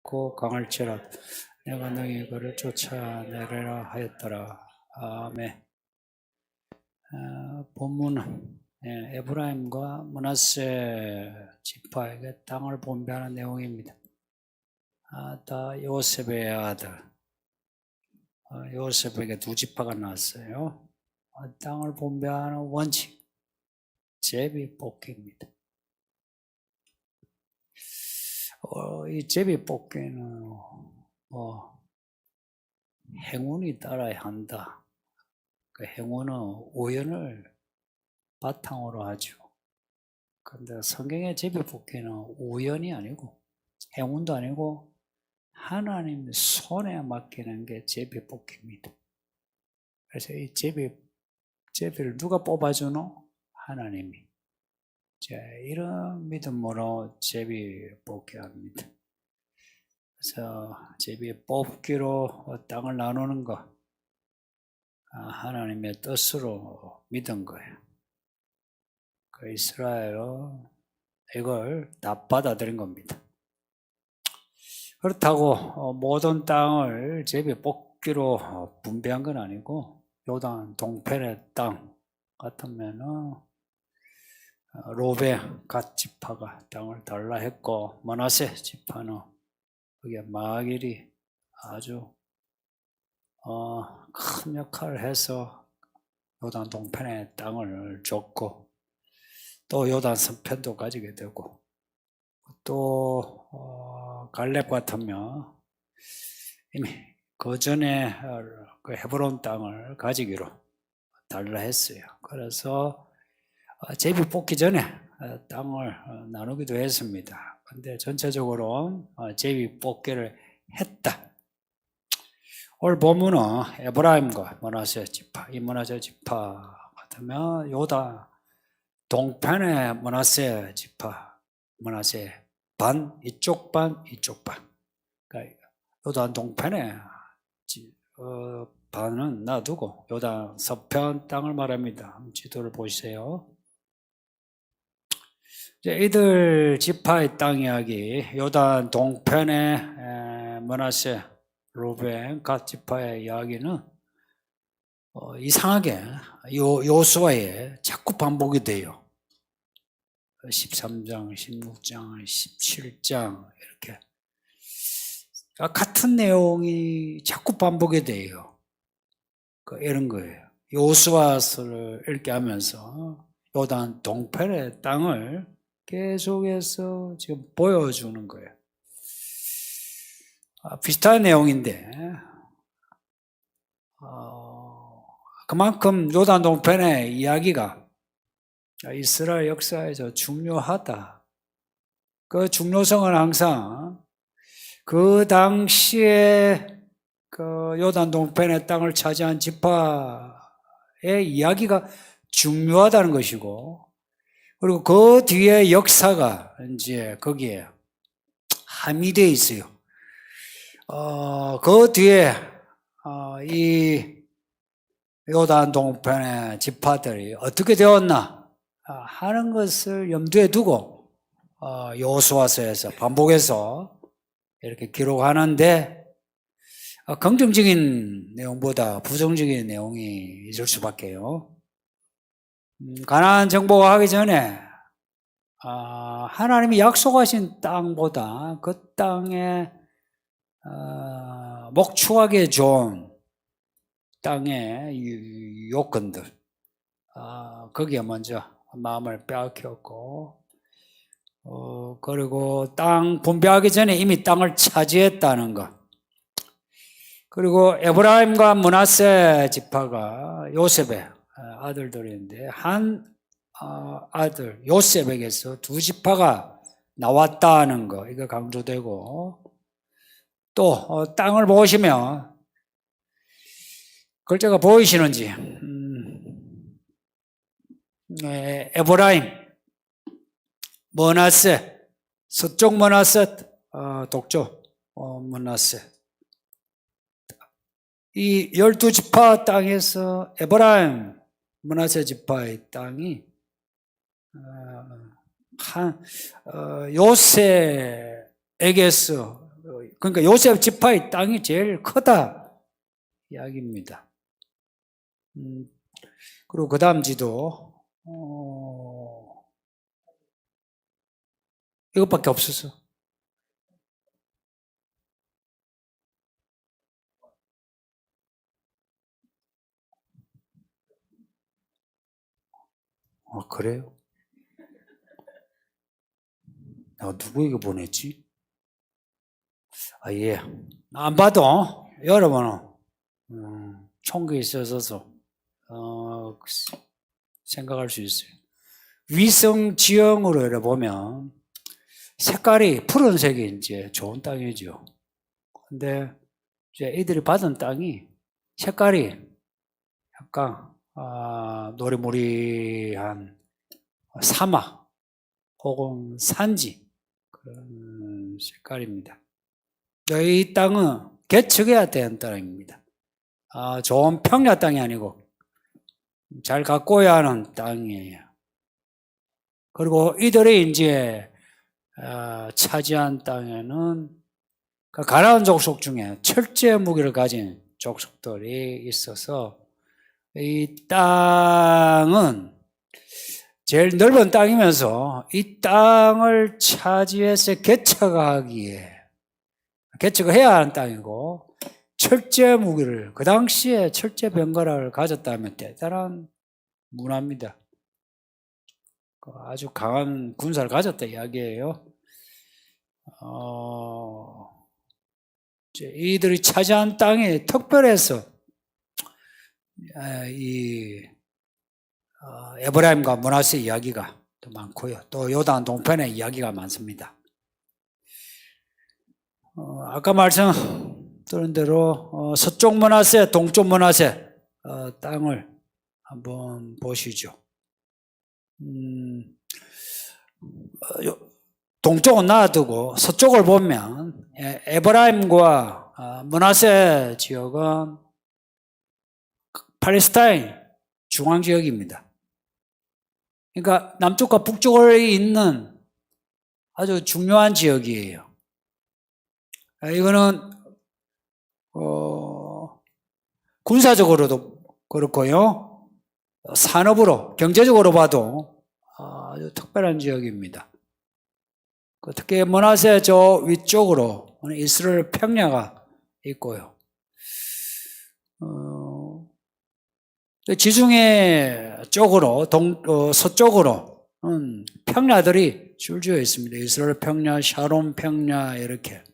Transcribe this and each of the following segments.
깊고 강할지라도 내가 너희 그를 쫓아내리라 하였더라. 아멘. 본문은 에브라임과 므낫세 지파에게 땅을 분배하는 내용입니다. 다 요셉의 아들, 요셉에게 두 지파가 나왔어요. 땅을 분배하는 원칙, 제비뽑기입니다. 이 제비뽑기는 행운이 따라야 한다. 그 행운은 우연을 바탕으로 하죠. 그런데 성경의 제비뽑기는 우연이 아니고 행운도 아니고 하나님 손에 맡기는 게 제비뽑기입니다. 그래서 이 제비를 누가 뽑아주노? 하나님이. 자, 이런 믿음으로 제비뽑기합니다. 그래서 제비뽑기로 땅을 나누는 거 하나님의 뜻으로 믿은 거예요. 그 이스라엘은 이걸 다 받아들인 겁니다. 그렇다고 모든 땅을 제비뽑기로 분배한 건 아니고 요단 동편의 땅 같으면은 로벤 갓 지파가 땅을 달라 했고 므낫세 지파는 그게 마길이 아주 큰 역할을 해서 요단 동편의 땅을 줬고 또 요단 서편도 가지게 되고 또 갈렙 같으면 이미 그 전에 그 헤브론 땅을 가지기로 달라 했어요. 그래서 제비뽑기 전에 땅을 나누기도 했습니다. 근데 전체적으로 제비뽑기를 했다. 오늘 본문은 에브라임과 므낫세 지파, 이 므낫세 지파 같으면 요단 동편의 므낫세 지파, 므낫세 반, 이쪽 반, 이쪽 반. 그러니까 요단 동편의 반은 놔두고 요단 서편 땅을 말합니다. 지도를 보세요. 이들 지파의 땅 이야기, 요단 동편의 므낫세, 루벤, 갓 지파의 이야기는 이상하게 요수아에 자꾸 반복이 돼요. 13장, 16장, 17장 이렇게 같은 내용이 자꾸 반복이 돼요. 이런 거예요. 요수아서를 읽게 하면서 요단 동편의 땅을 계속해서 지금 보여주는 거예요. 비슷한 내용인데 그만큼 요단 동편의 이야기가 이스라엘 역사에서 중요하다. 그 중요성은 항상 그 당시에 그 요단 동편의 땅을 차지한 지파의 이야기가 중요하다는 것이고, 그리고 그 뒤에 역사가 이제 거기에 함유되어 있어요. 그 뒤에 이 요단 동편의 지파들이 어떻게 되었나 하는 것을 염두에 두고 요수아서에서 반복해서 이렇게 기록하는데 긍정적인 내용보다 부정적인 내용이 있을 수밖에요. 가나안 정복하기 전에 하나님이 약속하신 땅보다 그 땅에 목축하기 좋은 땅의 요건들 거기에 먼저 마음을 빼앗겼고 그리고 땅 분배하기 전에 이미 땅을 차지했다는 것, 그리고 에브라임과 므낫세 지파가 요셉의 아들들인데 한 아들 요셉에게서 두 지파가 나왔다는 거, 이거 강조되고, 또 땅을 보시면 글자가 보이시는지 에브라임, 므낫세, 서쪽 므낫세, 동쪽 므낫세, 이 12지파 땅에서 에브라임, 므낫세 지파의 땅이 요셉에게서 그러니까 요셉 지파의 땅이 제일 크다 이야기입니다. 그리고 그 다음 지도 이것밖에 없었어. 그래요? 내가 누구에게 보냈지? 예. 안 봐도 여러분은 총기 있어서 생각할 수 있어요. 위성 지형으로 이렇게 보면 색깔이 푸른색이 이제 좋은 땅이죠. 근데 이제 이들이 받은 땅이 색깔이 약간 노리무리한 사막 혹은 산지 그런 색깔입니다. 이 땅은 개척해야 되는 땅입니다. 좋은 평야 땅이 아니고 잘 가꿔야 하는 땅이에요. 그리고 이들이 이제 차지한 땅에는 그 가나안 족속 중에 철제 무기를 가진 족속들이 있어서 이 땅은 제일 넓은 땅이면서 이 땅을 차지해서 개척을 해야 하는 땅이고 철제 무기를 그 당시에 철제 병거를 가졌다면 대단한 문화입니다. 아주 강한 군사를 가졌다 이야기예요. 이들이 차지한 땅이 특별해서 에브라임과 므낫세 이야기가 또 많고요. 또 요단 동편의 이야기가 많습니다. 아까 말씀드린 대로 서쪽 므낫세, 동쪽 므낫세 땅을 한번 보시죠. 동쪽은 놔두고 서쪽을 보면 에브라임과 므낫세 지역은 팔레스타인 중앙지역입니다. 그러니까 남쪽과 북쪽에 있는 아주 중요한 지역이에요. 이거는 군사적으로도 그렇고요. 산업으로, 경제적으로 봐도 아주 특별한 지역입니다. 특히 므낫세 저 위쪽으로 이스라엘 평야가 있고요. 지중해 쪽으로 서쪽으로 평야들이 줄지어 있습니다. 이스라엘 평야, 샤론 평야 이렇게.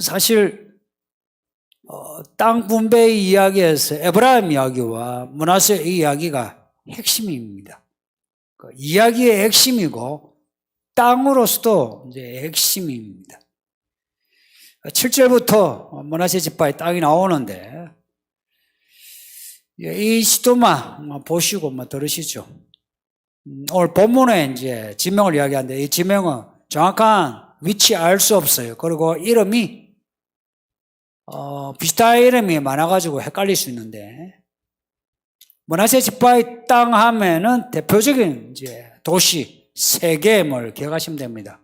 사실 땅 분배의 이야기에서 에브라임 이야기와 므낫세 이야기가 핵심입니다. 이야기의 핵심이고 땅으로서도 이제 핵심입니다. 7절부터 므낫세 지파의 땅이 나오는데 이 시도만 보시고 들으시죠. 오늘 본문에 이제 지명을 이야기하는데 이 지명은 정확한 위치 알 수 없어요. 그리고 이름이 비슷한 이름이 많아가지고 헷갈릴 수 있는데 므낫세 지파의 땅 하면은 대표적인 이제 도시 세겜을 기억하시면 됩니다.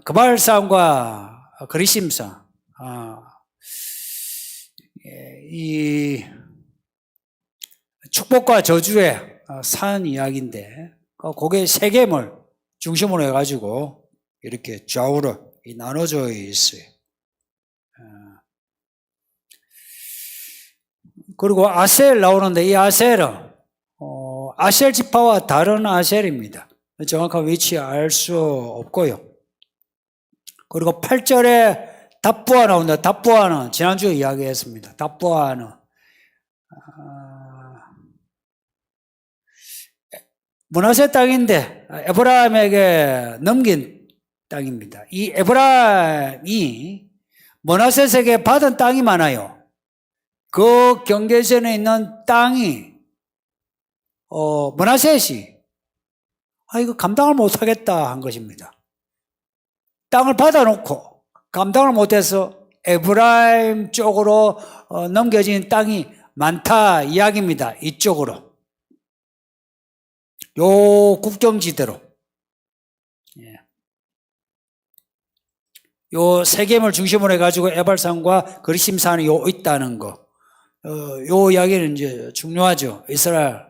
그발산과 그리심산 이 축복과 저주의 산 이야기인데 그게 세겜을 중심으로 해가지고 이렇게 좌우로 나눠져 있어요. 그리고 아셀 나오는데 이 아셀은 아셀 지파와 다른 아셀입니다. 정확한 위치 알 수 없고요. 그리고 8절에 답부아 나온다. 답부아는 지난주에 이야기했습니다. 답부아는 므낫세 땅인데 에브라임에게 넘긴 땅입니다. 이 에브라임이 므낫세에게 받은 땅이 많아요. 그 경계선에 있는 땅이 므낫셋이 이거 감당을 못하겠다 한 것입니다. 땅을 받아놓고 감당을 못해서 에브라임 쪽으로 넘겨진 땅이 많다 이야기입니다. 이쪽으로 요 국경지대로. 요 세겜을 중심으로 해가지고 에발산과 그리심산이 요 있다는 거. 요 이야기는 이제 중요하죠. 이스라엘,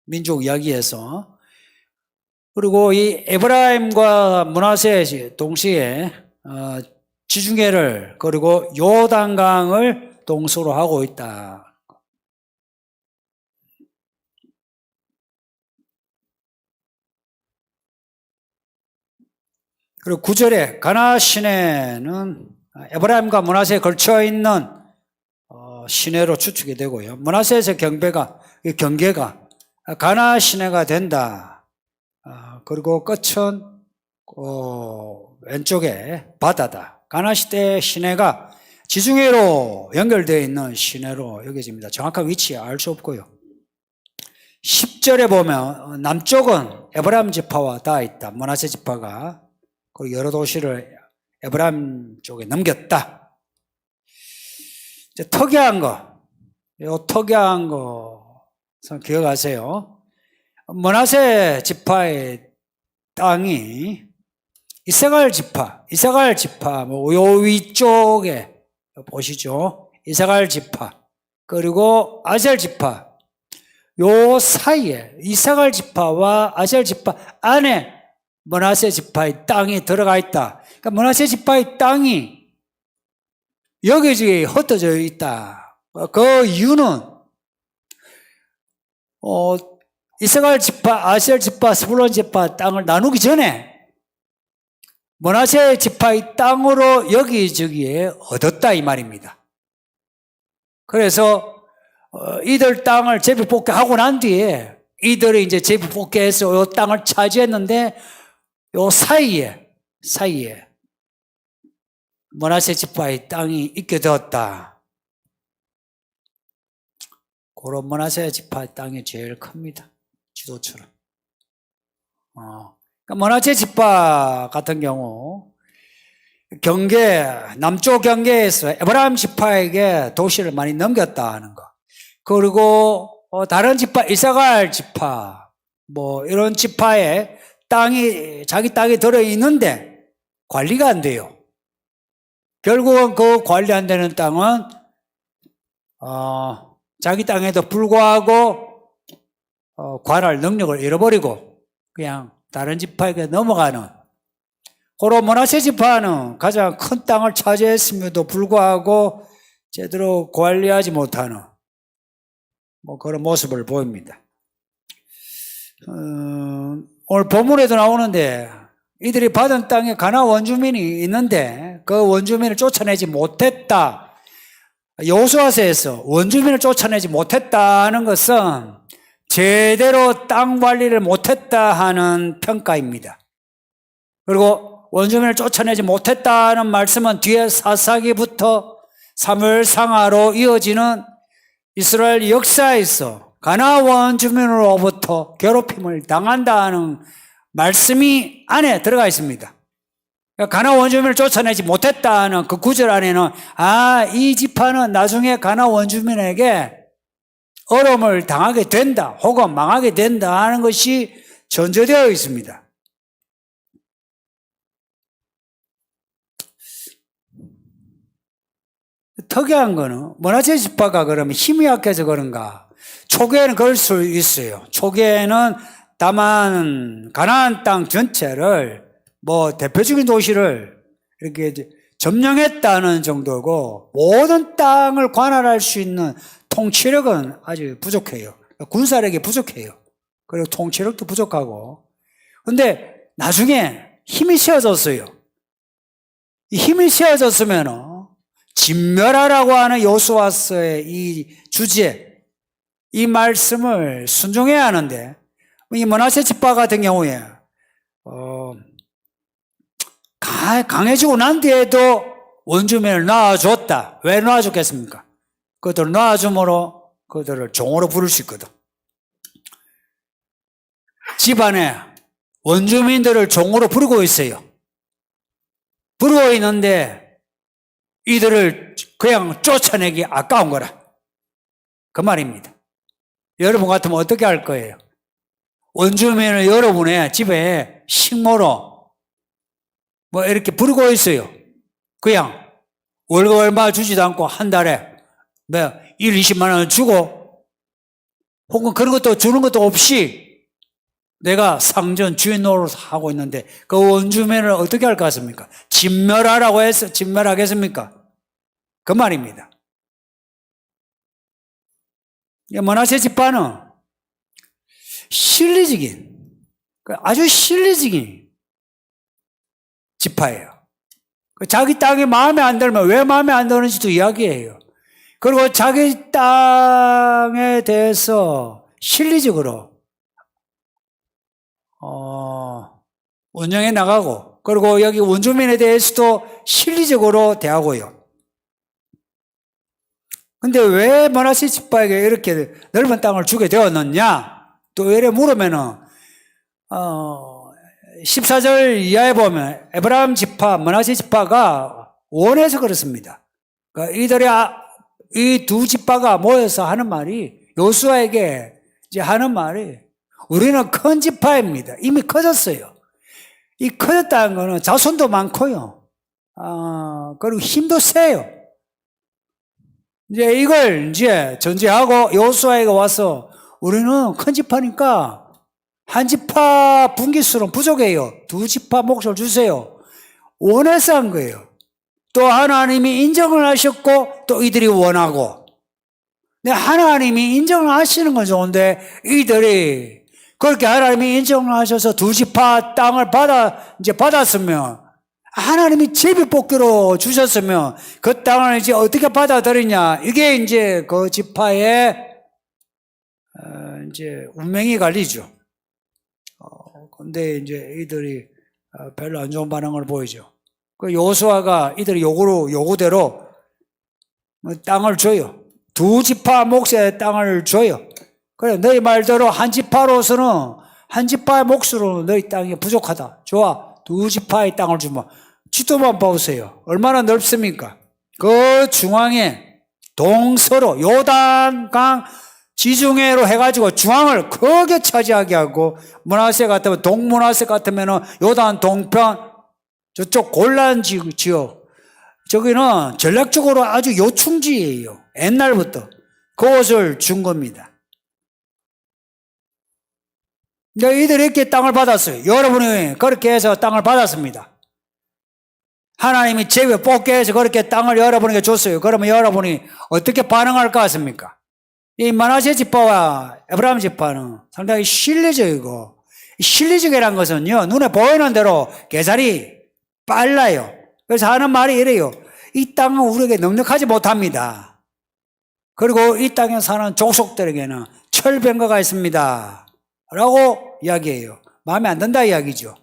민족 이야기에서. 그리고 이 에브라임과 므낫세 동시에, 지중해를, 그리고 요단강을 동서로 하고 있다. 그리고 9절에 가나 시내는 에브라임과 므낫세에 걸쳐 있는 시내로 추측이 되고요. 므낫세에서 경계가 가나 시내가 된다. 그리고 끝은 왼쪽에 바다다. 가나 시대 시내가 지중해로 연결되어 있는 시내로 여겨집니다. 정확한 위치 알 수 없고요. 10절에 보면 남쪽은 에브라임 지파와 닿아 있다. 므낫세 지파가. 그리고 여러 도시를 에브라임 쪽에 넘겼다. 이제 특이한 거, 기억하세요. 므낫세 지파의 땅이 이사갈 지파, 요 위쪽에 보시죠. 이사갈 지파, 그리고 아셀 지파, 요 사이에 이사갈 지파와 아셀 지파 안에 므낫세 지파의 땅이 들어가 있다. 그러니까 므낫세 지파의 땅이 여기저기 흩어져 있다. 그 이유는 이스라엘 지파, 아셀 지파, 스불론 지파 땅을 나누기 전에 므낫세 지파의 땅으로 여기저기에 얻었다 이 말입니다. 그래서 이들 땅을 제비 복귀하고 난 뒤에 이들이 이제 제비 복귀해서 이 땅을 차지했는데 요 사이에 므낫세 지파의 땅이 있게 되었다. 그런 므낫세 지파의 땅이 제일 큽니다. 지도처럼. 그러니까 므낫세 지파 같은 경우 남쪽 경계에서 에브라임 지파에게 도시를 많이 넘겼다 하는 거. 그리고 다른 지파, 이사갈 지파, 이런 지파에 자기 땅이 들어있는데 관리가 안 돼요. 결국은 그 관리 안 되는 땅은, 자기 땅에도 불구하고, 관할 능력을 잃어버리고, 그냥 다른 지파에게 넘어가는, 그런 므낫세 지파는 가장 큰 땅을 차지했음에도 불구하고 제대로 관리하지 못하는, 그런 모습을 보입니다. 오늘 본문에도 나오는데 이들이 받은 땅에 가나안 원주민이 있는데 그 원주민을 쫓아내지 못했다. 여호수아서에서 원주민을 쫓아내지 못했다는 것은 제대로 땅 관리를 못했다 하는 평가입니다. 그리고 원주민을 쫓아내지 못했다는 말씀은 뒤에 사사기부터 사무엘상하로 이어지는 이스라엘 역사에서 가나안 원주민으로부터 괴롭힘을 당한다는 말씀이 안에 들어가 있습니다. 가나안 원주민을 쫓아내지 못했다는 그 구절 안에는 이 지파는 나중에 가나안 원주민에게 어려움을 당하게 된다 혹은 망하게 된다 하는 것이 전제되어 있습니다. 특이한 거는 므낫세 지파가 그러면 힘이 약해서 그런가? 초기에는 그럴 수 있어요. 초기에는 다만 가나안 땅 전체를 대표적인 도시를 이렇게 점령했다는 정도고 모든 땅을 관할할 수 있는 통치력은 아주 부족해요. 군사력이 부족해요. 그리고 통치력도 부족하고. 근데 나중에 힘이 세워졌어요. 이 힘이 세워졌으면 진멸하라고 하는 여호수아서의 이 주제, 이 말씀을 순종해야 하는데 이 므낫세 지파 같은 경우에 강해지고 난 뒤에도 원주민을 놔줬다. 왜 놔줬겠습니까? 그들을 놔줌으로 그들을 종으로 부를 수 있거든. 집안에 원주민들을 종으로 부르고 있어요. 부르고 있는데 이들을 그냥 쫓아내기 아까운 거라. 그 말입니다. 여러분 같으면 어떻게 할 거예요? 원주민을 여러분의 집에 식모로 뭐 이렇게 부리고 있어요. 그냥 월급 얼마 주지도 않고 한 달에 뭐 1, 20만 원 주고 혹은 그런 것도 주는 것도 없이 내가 상전 주인 노릇 하고 있는데 그 원주민을 어떻게 할 것 같습니까? 진멸하라고 해서 진멸하겠습니까? 그 말입니다. 므낫세 지파는 실리적인, 아주 실리적인 지파예요. 자기 땅이 마음에 안 들면 왜 마음에 안 드는지도 이야기해요. 그리고 자기 땅에 대해서 실리적으로 운영해 나가고, 그리고 여기 원주민에 대해서도 실리적으로 대하고요. 근데 왜 므낫세 지파에게 이렇게 넓은 땅을 주게 되었느냐? 또 이래 물으면은 14절 이하에 보면 에브라임 지파, 므낫세 지파가 원해서 그렇습니다. 그러니까 이들이 이 두 지파가 모여서 하는 말이, 요수아에게 이제 하는 말이, 우리는 큰 지파입니다. 이미 커졌어요. 이 커졌다는 거는 자손도 많고요. 그리고 힘도 세요. 이제 이걸 이제 전제하고 요수아에게 와서 우리는 큰 지파니까 한 지파 분깃수는 부족해요. 두 지파 몫을 주세요. 원해서 한 거예요. 또 하나님이 인정을 하셨고 또 이들이 원하고. 근데 하나님이 인정을 하시는 건 좋은데 이들이 그렇게 하나님이 인정을 하셔서 두 지파 땅을 받았으면, 하나님이 제비뽑기로 주셨으면 그 땅을 이제 어떻게 받아들이냐, 이게 이제 그 지파의 이제 운명이 갈리죠. 근데 이제 이들이 별로 안 좋은 반응을 보이죠. 그 요수아가 이들의 요구대로 땅을 줘요. 두 지파 몫의 땅을 줘요. 그래, 너희 말대로 한 지파로서는, 한 지파의 몫으로 너희 땅이 부족하다. 좋아. 두 지파의 땅을 주면, 지도만 보세요. 얼마나 넓습니까? 그 중앙에 동서로 요단강 지중해로 해가지고 중앙을 크게 차지하게 하고, 므낫세 같으면, 동므낫세 같으면 요단 동편, 저쪽 골란 지역, 저기는 전략적으로 아주 요충지예요. 옛날부터. 그곳을 준 겁니다. 이들이 이렇게 땅을 받았어요. 여러분이 그렇게 해서 땅을 받았습니다. 하나님이 제비 뽑게 해서 그렇게 땅을 여러분에게 줬어요. 그러면 여러분이 어떻게 반응할 것 같습니까? 이 므낫세 지파와 에브라임 지파는 상당히 실리적이고, 실리적이라는 것은요, 눈에 보이는 대로 계산이 빨라요. 그래서 하는 말이 이래요. 이 땅은 우리에게 넉넉하지 못합니다. 그리고 이 땅에 사는 족속들에게는 철병거가 있습니다. 라고 이야기해요. 마음에 안 든다 이야기죠.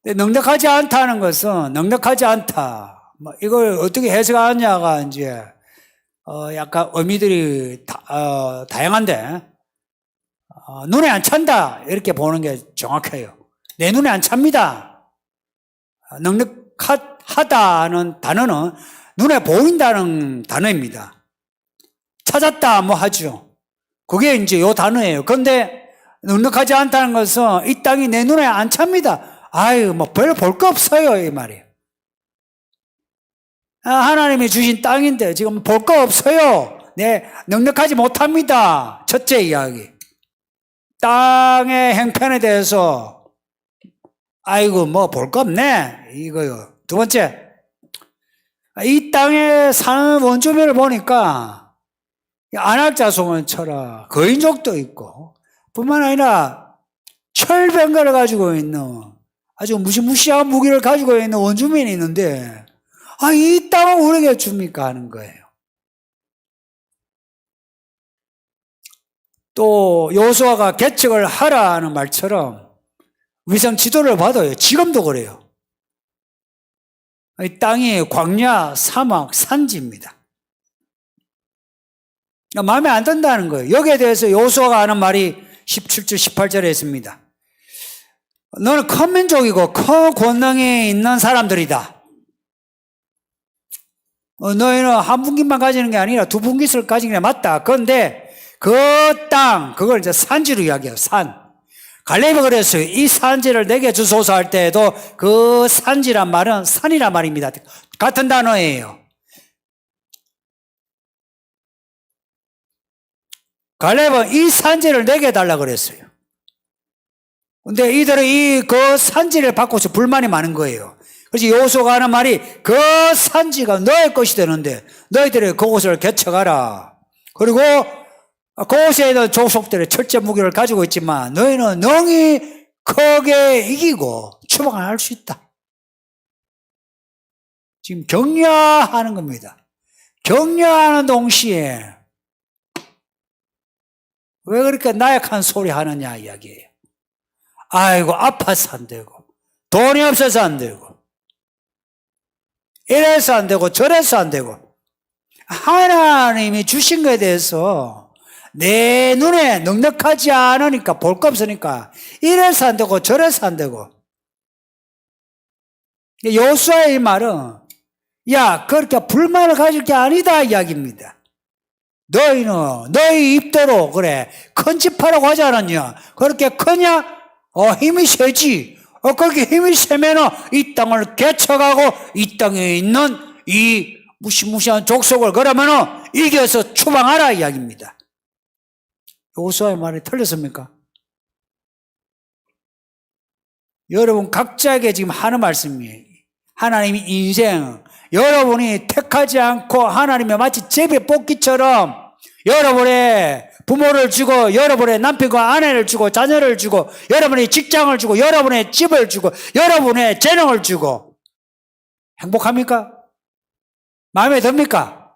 넉넉하지 않다는 것은, 넉넉하지 않다, 이걸 어떻게 해석하느냐가 이제 약간 의미들이 다양한데, 눈에 안 찬다 이렇게 보는 게 정확해요. 내 눈에 안 찹니다. 넉넉하다는 단어는 눈에 보인다는 단어입니다. 찾았다 뭐 하죠. 그게 이제 요 단어예요. 그런데 넉넉하지 않다는 것은 이 땅이 내 눈에 안 찹니다. 아유, 뭐 별로 볼 거 없어요, 이 말이에요. 하나님이 주신 땅인데 지금 볼 거 없어요. 네, 넉넉하지 못합니다. 첫째 이야기. 땅의 형편에 대해서 아이고 뭐 볼 거 없네 이거요. 두 번째, 이 땅에 사는 원주민을 보니까 안악자손을 쳐라, 거인족도 있고, 뿐만 아니라 철병거를 가지고 있는 아주 무시무시한 무기를 가지고 있는 원주민이 있는데, 이 땅을 우리에게 줍니까 하는 거예요. 또 요수아가 개척을 하라는 말처럼 위성 지도를 봐도요, 지금도 그래요. 이 땅이 광야, 사막, 산지입니다. 마음에 안 든다는 거예요. 여기에 대해서 요수아가 하는 말이 17절, 18절에 있습니다. 너는 큰 민족이고 큰 권능이 있는 사람들이다. 너희는 한 분깃만 가지는 게 아니라 두 분깃을 가지는 게 맞다. 그런데 그 땅, 그걸 이제 산지로 이야기해요. 산. 갈렙이 그랬어요. 이 산지를 내게 주소서 할 때에도 그 산지란 말은 산이란 말입니다. 같은 단어예요. 갈렙은 이 산지를 내게 달라 그랬어요. 근데 이들은 그 산지를 받고서 불만이 많은 거예요. 그래서 여호수아가 하는 말이 그 산지가 너의 것이 되는데 너희들이 그곳을 개척하라. 그리고 그곳에 있는 족속들의 철제 무기를 가지고 있지만 너희는 능히 크게 이기고 추방할 수 있다. 지금 격려하는 겁니다. 격려하는 동시에 왜 그렇게 나약한 소리 하느냐 이야기예요. 아이고 아파서 안 되고 돈이 없어서 안 되고 이래서 안 되고 저래서 안 되고 하나님이 주신 것에 대해서 내 눈에 넉넉하지 않으니까 볼 거 없으니까 이래서 안 되고 저래서 안 되고. 여호수아의 이 말은 야 그렇게 불만을 가질 게 아니다 이야기입니다. 너희는 너희 입대로 그래 큰 집 하라고 하지 않았냐. 그렇게 크냐? 힘이 세지. 그렇게 힘이 세면은 이 땅을 개척하고 이 땅에 있는 이 무시무시한 족속을 그러면은 이겨서 추방하라 이야기입니다. 여호수아의 말이 틀렸습니까? 여러분 각자에게 지금 하는 말씀이에요. 하나님이 인생 여러분이 택하지 않고 하나님이 마치 제비뽑기처럼 여러분의 부모를 주고 여러분의 남편과 아내를 주고 자녀를 주고 여러분의 직장을 주고 여러분의 집을 주고 여러분의 재능을 주고 행복합니까? 마음에 듭니까?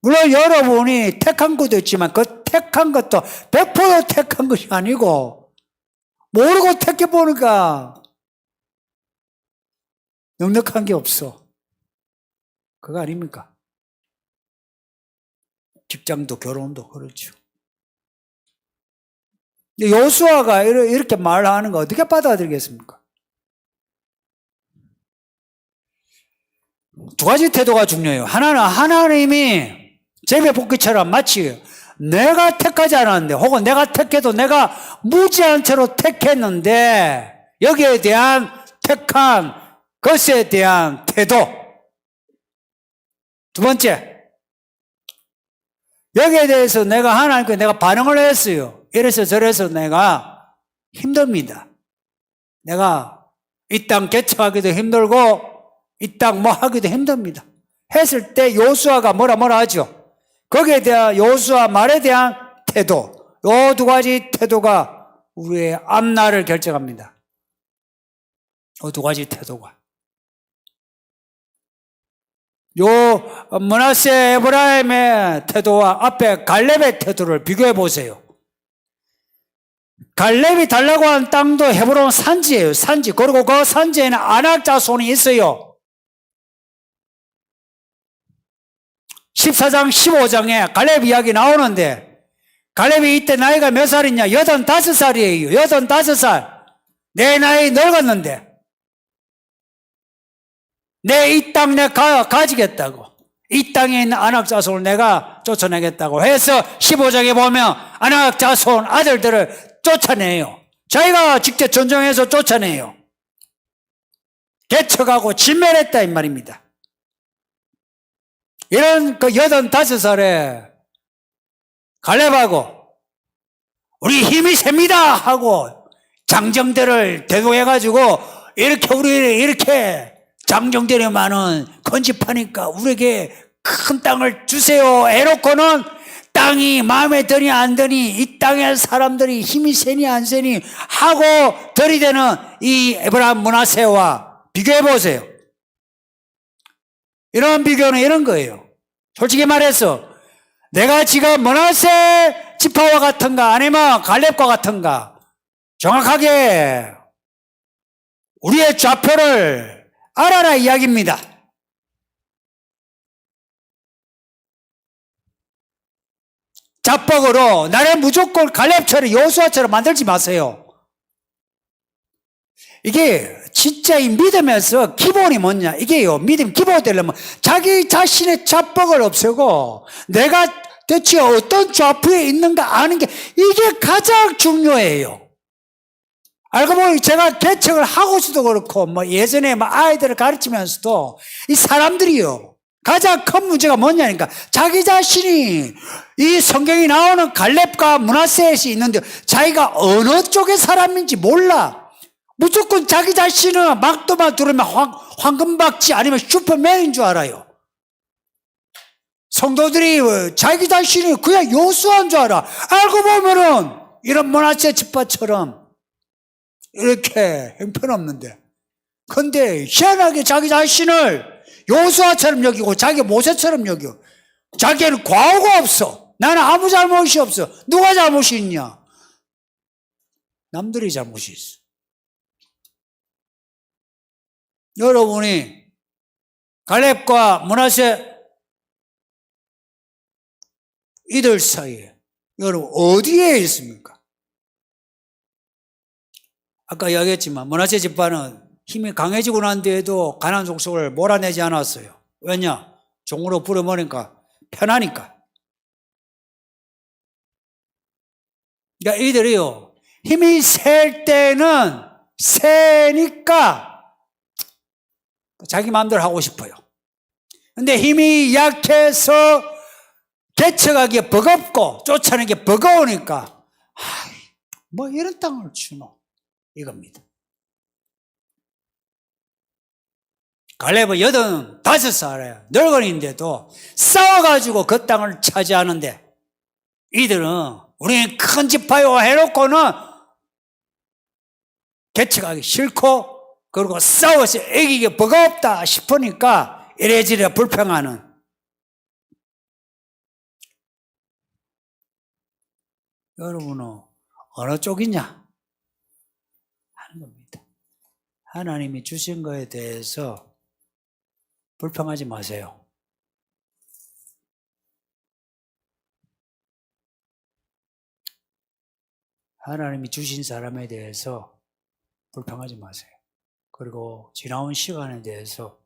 물론 여러분이 택한 것도 있지만 그 택한 것도 100% 택한 것이 아니고 모르고 택해보니까 넉넉한 게 없어. 그거 아닙니까? 직장도 결혼도 그렇죠. 여호수아가 이렇게 말하는 거 어떻게 받아들이겠습니까? 두 가지 태도가 중요해요. 하나는 하나님이 제비뽑기처럼 마치 내가 택하지 않았는데 혹은 내가 택해도 내가 무지한 채로 택했는데 여기에 대한 택한 것에 대한 태도. 두 번째, 여기에 대해서 내가 하나님께 내가 반응을 했어요. 이래서 저래서 내가 힘듭니다. 내가 이 땅 개척하기도 힘들고 이 땅 뭐 하기도 힘듭니다. 했을 때 여호수아가 뭐라 하죠. 거기에 대한 여호수아 말에 대한 태도. 이 두 가지 태도가 우리의 앞날을 결정합니다. 이 두 가지 태도가. 요 므낫세 에브라임의 태도와 앞에 갈렙의 태도를 비교해 보세요. 갈렙이 달라고 한 땅도 헤브론 산지예요. 산지. 그리고 그 산지에는 아낙 자손이 있어요. 14장 15장에 갈렙 이야기 나오는데 갈렙이 이때 나이가 몇 살이냐? 85살이에요. 85살. 내 나이 늙었는데 내 이 땅 내가 가지겠다고. 이 땅에 있는 아낙 자손을 내가 쫓아내겠다고 해서 15장에 보면 아낙 자손 아들들을 쫓아내요. 자기가 직접 전정해서 쫓아내요. 개척하고 진멸했다 이 말입니다. 이런 그 85살에 갈렙하고 우리 힘이 셉니다 하고 장정들을 대동해가지고 이렇게 우리 이렇게 장정들이 많은 건집하니까 우리에게 큰 땅을 주세요 해놓고는 땅이 마음에 드니 안 드니 이 땅의 사람들이 힘이 세니 안 세니 하고 들이대는 이 에브라임 므낫세와 비교해 보세요. 이런 비교는 이런 거예요. 솔직히 말해서 내가 지금 므낫세 지파와 같은가 아니면 갈렙과 같은가 정확하게 우리의 좌표를 알아라 이야기입니다. 자뻑으로 나를 무조건 갈렙처럼 여호수아처럼 만들지 마세요. 이게 진짜 이 믿음에서 기본이 뭐냐? 이게요. 믿음 기본이 되려면 자기 자신의 자뻑을 없애고 내가 대체 어떤 좌표에 있는가 아는 게 이게 가장 중요해요. 알고 보니 제가 개척을 하고서도 그렇고 뭐 예전에 뭐 아이들을 가르치면서도 이 사람들이요 가장 큰 문제가 뭐냐니까 자기 자신이 이 성경이 나오는 갈렙과 므낫세에 있는데 자기가 어느 쪽의 사람인지 몰라. 무조건 자기 자신은 막도만 들으면 황금박쥐 아니면 슈퍼맨인 줄 알아요. 성도들이 자기 자신이 그냥 요수한 줄 알아. 알고 보면은 이런 므낫세 집파처럼 이렇게 형편없는데, 근데 희한하게 자기 자신을 요수아처럼 여기고 자기 모세처럼 여겨. 자기는 과오가 없어. 나는 아무 잘못이 없어. 누가 잘못이 있냐? 남들이 잘못이 있어. 여러분이 갈렙과 므낫세 이들 사이에 여러분 어디에 있습니까? 아까 이야기했지만 므낫세 집안은 힘이 강해지고 난 뒤에도 가나안 족속을 몰아내지 않았어요. 왜냐? 종으로 부려버리니까 편하니까. 그러니까 이들이요 힘이 셀 때는 세니까 자기 마음대로 하고 싶어요. 근데 힘이 약해서 개척하기 버겁고 쫓아내기 버거우니까 뭐 이런 땅을 주노 이겁니다. 갈렙은 85살에 늙은인데도 싸워가지고 그 땅을 차지하는데 이들은 우리는 큰 지파요 해놓고는 개척하기 싫고 그리고 싸워서 이기기 버겁다 싶으니까 이래저래 불평하는. 여러분은 어느 쪽이냐 하는 겁니다. 하나님이 주신 거에 대해서 불평하지 마세요. 하나님이 주신 사람에 대해서 불평하지 마세요. 그리고 지나온 시간에 대해서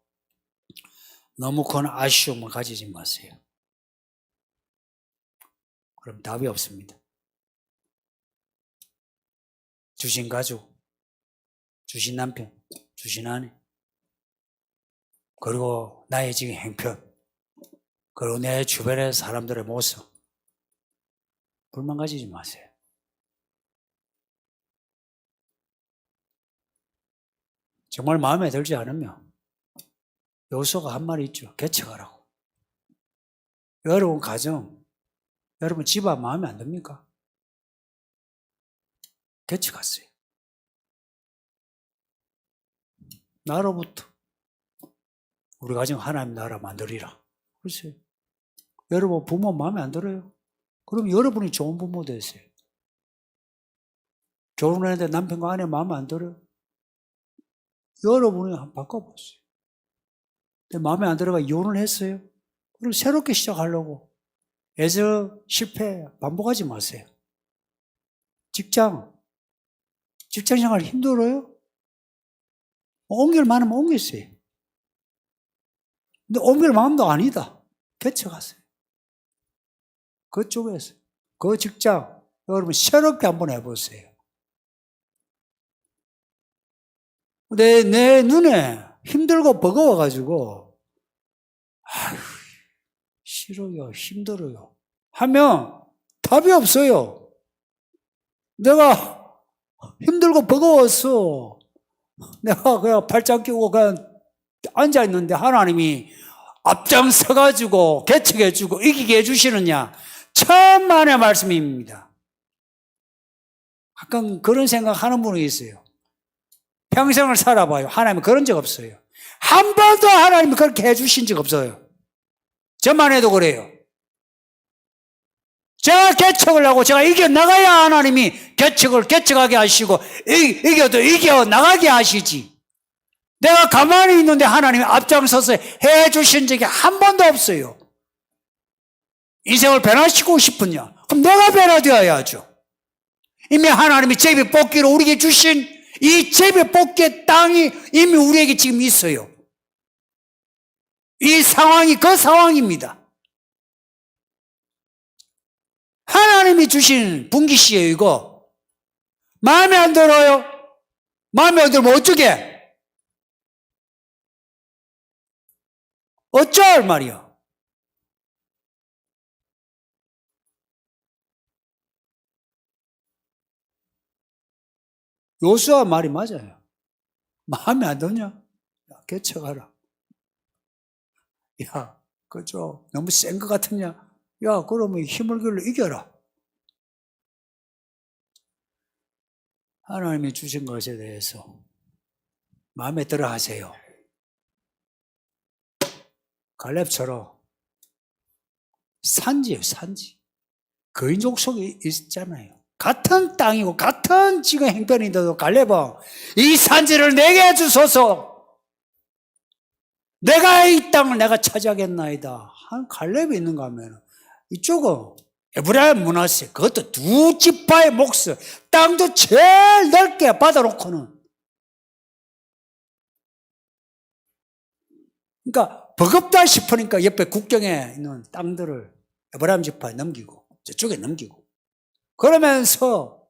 너무 큰 아쉬움을 가지지 마세요. 그럼 답이 없습니다. 주신 가족, 주신 남편, 주신 아내, 그리고 나의 지금 행편, 그리고 내 주변의 사람들의 모습, 불만 가지지 마세요. 정말 마음에 들지 않으면 요소가 한 말이 있죠. 개척하라고. 여러분 가정, 여러분 집안 마음에 안 듭니까? 개척하세요. 나로부터 우리 가정 하나님 나라 만들리라. 글쎄요. 여러분 부모 마음에 안 들어요? 그럼 여러분이 좋은 부모 되세요. 결혼했는데 남편과 아내 마음에 안 들어요? 여러분이 한번 바꿔보세요. 근데 마음에 안 들어가 이혼을 했어요? 그리고 새롭게 시작하려고 애써 실패 반복하지 마세요. 직장생활 힘들어요? 옮길 만하면 옮기세요. 근데 옮길 마음도 아니다. 개척하세요. 그쪽에서 그 직장 여러분 새롭게 한번 해보세요. 내 눈에 힘들고 버거워가지고 아휴 싫어요 힘들어요 하면 답이 없어요. 내가 힘들고 버거워서 내가 그냥 발짝 끼고 그냥 앉아있는데 하나님이 앞장서가지고 개척해주고 이기게 해주시느냐, 천만의 말씀입니다. 가끔 그런 생각하는 분이 있어요. 평생을 살아봐요. 하나님은 그런 적 없어요. 한 번도 하나님이 그렇게 해주신 적 없어요. 저만 해도 그래요. 제가 개척을 하고 제가 이겨나가야 하나님이 개척하게 하시고 이겨도 이겨나가게 하시지. 내가 가만히 있는데 하나님이 앞장서서 해주신 적이 한 번도 없어요. 인생을 변화시키고 싶으냐? 그럼 내가 변화되어야죠. 이미 하나님이 제비 뽑기로 우리에게 주신 이 제비 뽑기의 땅이 이미 우리에게 지금 있어요. 이 상황이 그 상황입니다. 하나님이 주신 분깃이에요, 이거. 마음에 안 들어요? 마음에 안 들면 어쩌게? 어쩔 말이야. 요수아 말이 맞아요. 마음에 안 드냐? 야, 개척하라. 야, 그죠? 너무 센 것 같으냐? 야, 그러면 힘을 길러 이겨라. 하나님이 주신 것에 대해서 마음에 들어 하세요. 갈렙처럼 산지예요, 산지. 거인족 속에 있잖아요. 같은 땅이고 같은 지금 행편인데도 갈렙은 이 산지를 내게 주소서. 내가 이 땅을 내가 차지하겠나이다. 한 갈렙이 있는가 하면 이쪽은 에브라임 문화세, 그것도 두 지파의 몫을 땅도 제일 넓게 받아놓고는, 그러니까 버겁다 싶으니까 옆에 국경에 있는 땅들을 에브라임 지파에 넘기고 저쪽에 넘기고 그러면서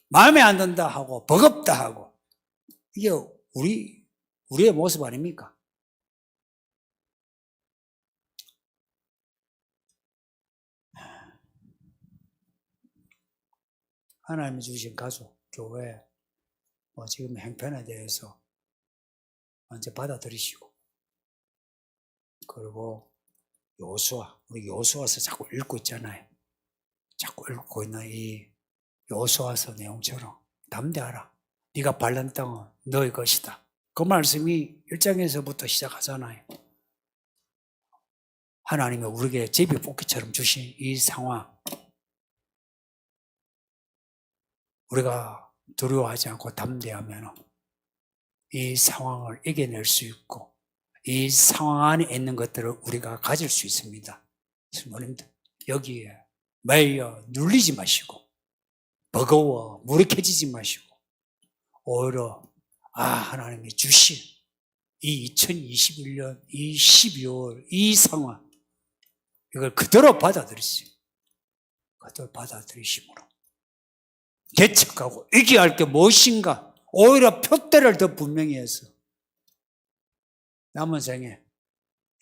마음에 안 든다 하고 버겁다 하고, 이게 우리의 모습 아닙니까? 하나님이 주신 가족, 교회, 지금 행편에 대해서 먼저 받아들이시고, 그리고 우리 요수아서 자꾸 읽고 있잖아요. 자꾸 읽고 있는 이 요수아서 내용처럼 담대하라. 네가 밟는 땅은 너의 것이다. 그 말씀이 1장에서부터 시작하잖아요. 하나님이 우리에게 제비뽑기처럼 주신 이 상황, 우리가 두려워하지 않고 담대하면 이 상황을 이겨낼 수 있고 이 상황 안에 있는 것들을 우리가 가질 수 있습니다. 성도님들, 여기에 매여 눌리지 마시고 버거워 무력해지지 마시고 오히려 하나님이 주신 이 2021년 이 12월 이 상황, 이걸 그대로 받아들이세요. 그대로 받아들이심으로 개척하고 이겨야 할 게 무엇인가, 오히려 표대를 더 분명히 해서 남은 생에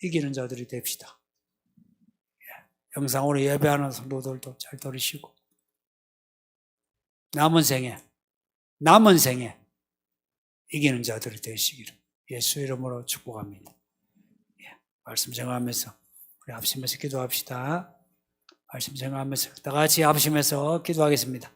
이기는 자들이 됩시다. 영상으로 예배하는 성도들도 잘 들으시고 남은 생에 이기는 자들이 되시기를 예수 이름으로 축복합니다. 말씀 정하면서 우리 합심해서 기도합시다. 말씀 정하면서 다 같이 합심해서 기도하겠습니다.